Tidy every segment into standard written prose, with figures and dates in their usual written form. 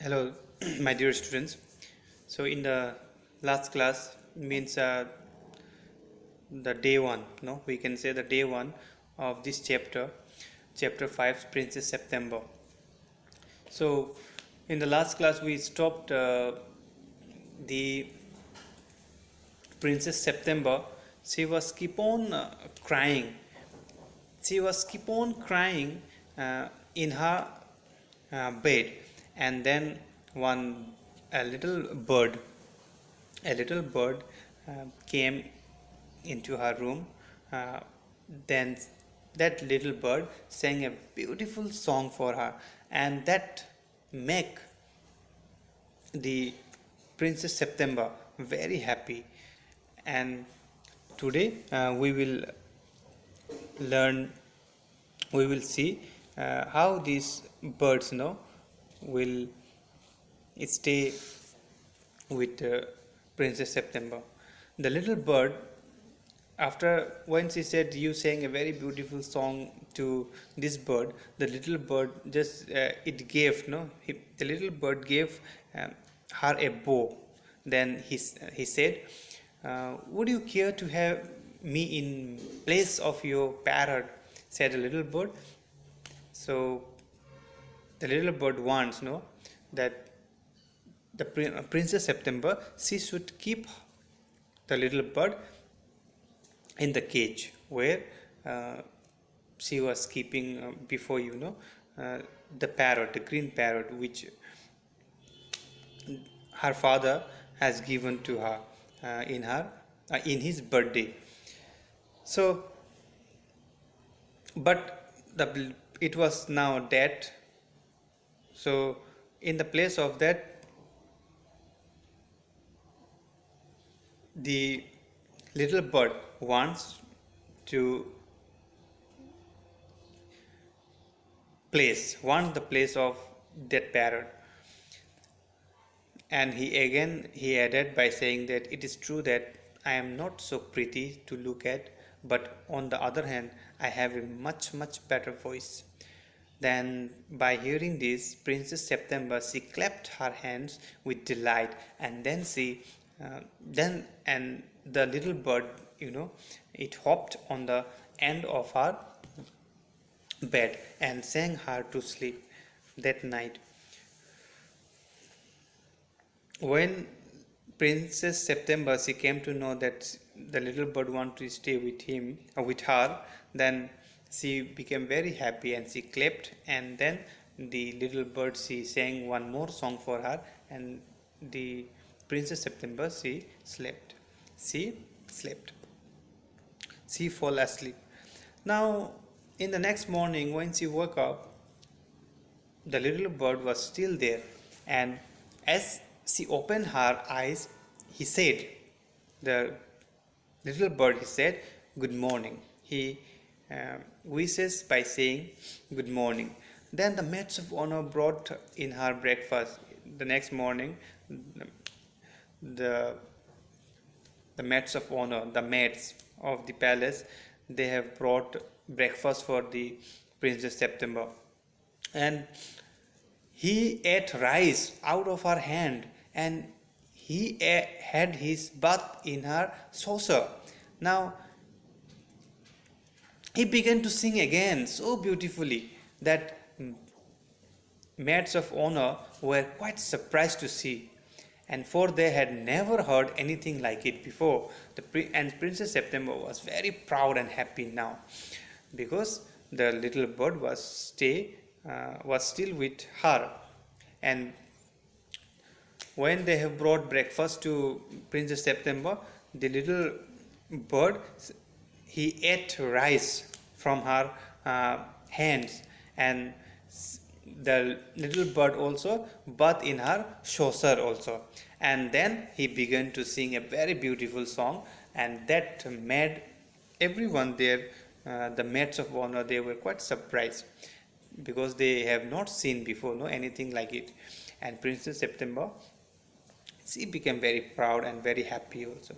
Hello, my dear students. So, in the last class means the day one. No, we can say the day one of this chapter, chapter 5, Princess September. So, in the last class we stopped the Princess September. She was keep on crying. She was keep on crying in her bed, and then one a little bird a little bird came into her room. uh, then that little bird sang a beautiful song for her, and that make the Princess September very happy. And today learn we will see how these birds will stay with Princess September. The little bird, after when she said you sang a very beautiful song to this bird, the little bird just it gave the little bird gave her a bow. Then he said, "Would you care to have me in place of your parrot?" said the little bird. So the little bird wants that the Princess September, she should keep the little bird in the cage where she was keeping before the parrot, the green parrot, which her father has given to her in his birthday. So, but it was now dead. So, in the place of that, the little bird wants to wants the place of that parrot. And he added by saying that it is true that I am not so pretty to look at, but on the other hand I have a much better voice. Then by hearing this, Princess September, she clapped her hands with delight, and then the little bird, it hopped on the end of her bed and sang her to sleep that night. When Princess September, she came to know that the little bird wanted to stay with him or with her, then she became very happy and she clapped, and then the little bird, she sang one more song for her, and the Princess September, she slept. She slept. She fell asleep. Now, in the next morning, when she woke up, the little bird was still there, and as she opened her eyes, the little bird, he said, "Good morning." He wishes by saying, "Good morning." Then the maids of honor brought in her breakfast. The next morning, the maids of honor, the maids of the palace, they have brought breakfast for the Princess September, and he ate rice out of her hand, and he had his bath in her saucer. Now he began to sing again so beautifully that maids of honor were quite surprised to see, and for they had never heard anything like it before. And Princess September was very proud and happy now, because the little bird was still with her. And when they have brought breakfast to Princess September, the little bird, he ate rice from her hands, and the little bird also bathed in her saucer also. And then he began to sing a very beautiful song, and that made everyone there, the maids of honor, they were quite surprised, because they have not seen before anything like it. And Princess September, she became very proud and very happy also.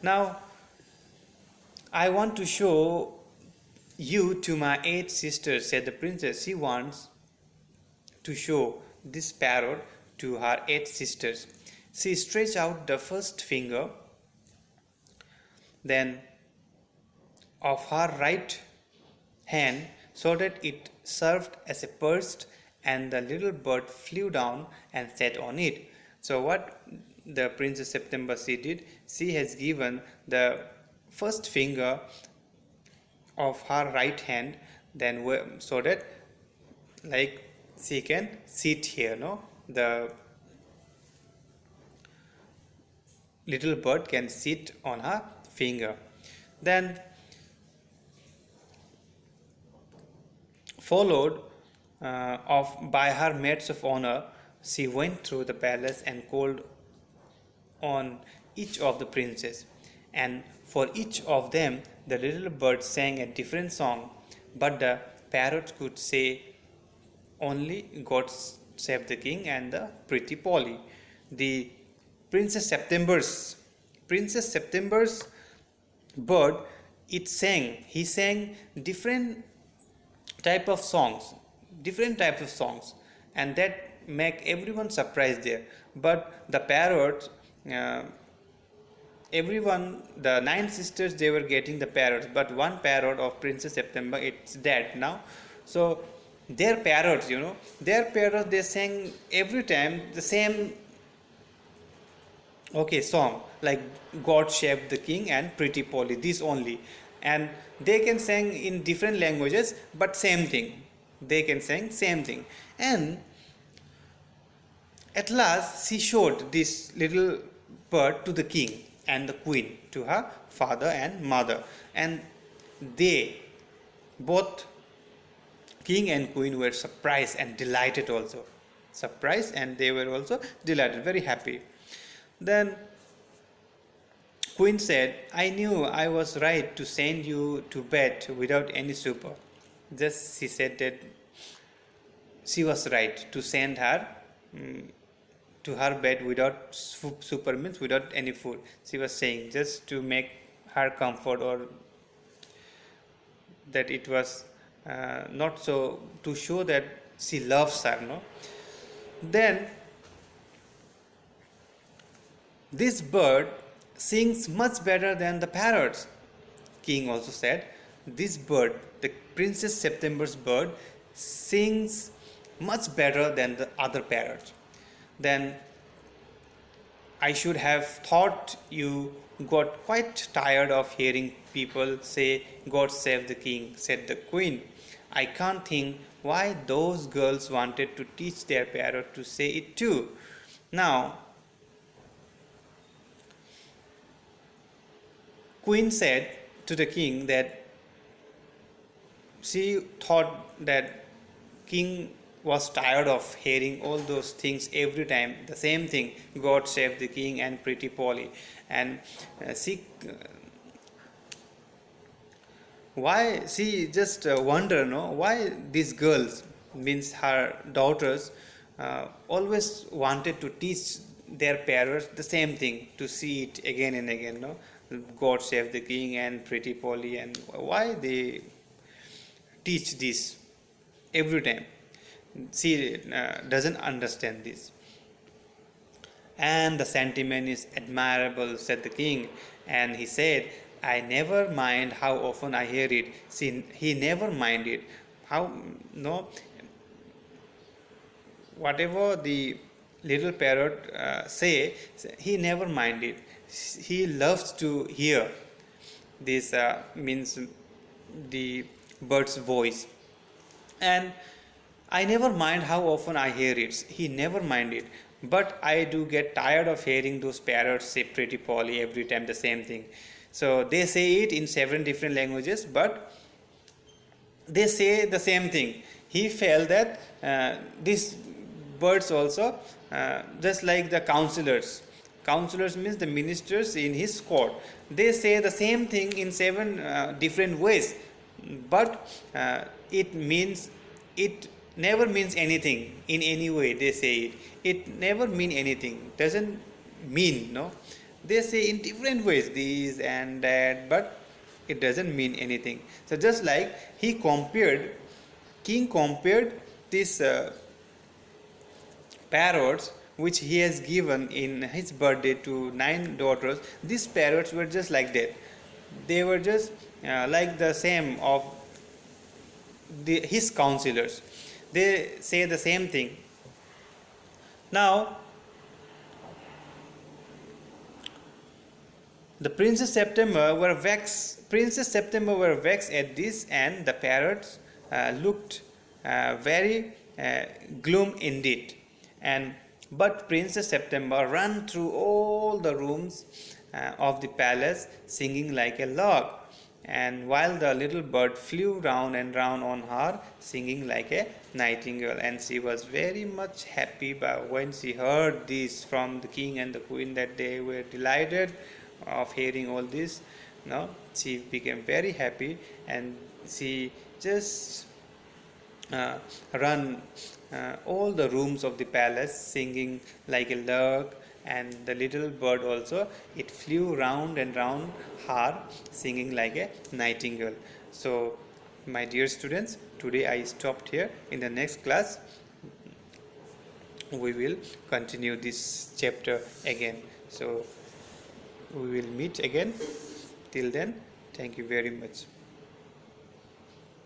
Now I want to show you to my 8 sisters, said the princess. She wants to show this parrot to her 8 sisters. She stretched out the first finger, then of her right hand, so that it served as a purse, and the little bird flew down and sat on it. So what the Princess September she did, she has given the first finger of her right hand, then so that like she can sit here, no, the little bird can sit on her finger. Then followed of by her maids of honor, she went through the palace and called on each of the princes, and for each of them the little bird sang a different song, but the parrots could say only God save the king and the pretty Polly. The Princess September's bird, he sang different types of songs, and that make everyone surprised there. But the parrot, everyone, the 9 sisters, they were getting the parrots, but one parrot of Princess September, it's dead now. So their parrots, they sang every time the same song, like God Save the King and Pretty Polly, this only. And they can sing in different languages, but same thing. They can sing same thing. And at last she showed this little bird to the king and the queen, to her father and mother. And they, both king and queen, were surprised and delighted also. Surprised, and they were also delighted, very happy. Then Queen said, I knew I was right to send you to bed without any supper. Just she said that she was right to send her to her bed without supper, means without any food. She was saying just to make her comfort, or that it was not so, to show that she loves her, no? Then this bird sings much better than the parrots. King also said, this bird, the Princess September's bird, sings much better than the other parrots. Then I should have thought you got quite tired of hearing people say, God save the king, said the queen. I can't think why those girls wanted to teach their parrot to say it too. Now, Queen said to the king that she thought that king was tired of hearing all those things every time, the same thing, God save the king and Pretty Polly. And she just wonder, no, why these girls, means her daughters, always wanted to teach their parents the same thing, to see it again and again, no, God save the king and Pretty Polly, and why they teach this every time. She doesn't understand this. And the sentiment is admirable, said the king. And he said, I never mind how often I hear it. See, he never minded how, no, whatever the little parrot say, he never minded. He loves to hear this, means the bird's voice. And I never mind how often I hear it. He never minded. But I do get tired of hearing those parrots say Pretty Polly every time, the same thing. So they say it in 7 different languages, but they say the same thing. He felt that these birds also, just like the counselors. Counselors means the ministers in his court. They say the same thing in 7 different ways, but it never means anything in any way. They say it. It never mean anything. Doesn't mean, no. They say in different ways this and that, but it doesn't mean anything. So just like king compared these parrots which he has given in his birthday to 9 daughters, these parrots were just like that. They were just like the same of his counselors. They say the same thing. Now, the Princess September were vexed at this, and the parrots looked very gloom indeed. But Princess September ran through all the rooms of the palace, singing like a lark, and while the little bird flew round and round on her, singing like a nightingale. And she was very much happy when she heard this from the king and the queen, that they were delighted of hearing all this. No, she became very happy, and she just run all the rooms of the palace, singing like a lark. And the little bird also, it flew round and round her, singing like a nightingale. So my dear students, today I stopped here. In the next class we will continue this chapter again. So we will meet again. Till then, thank you very much.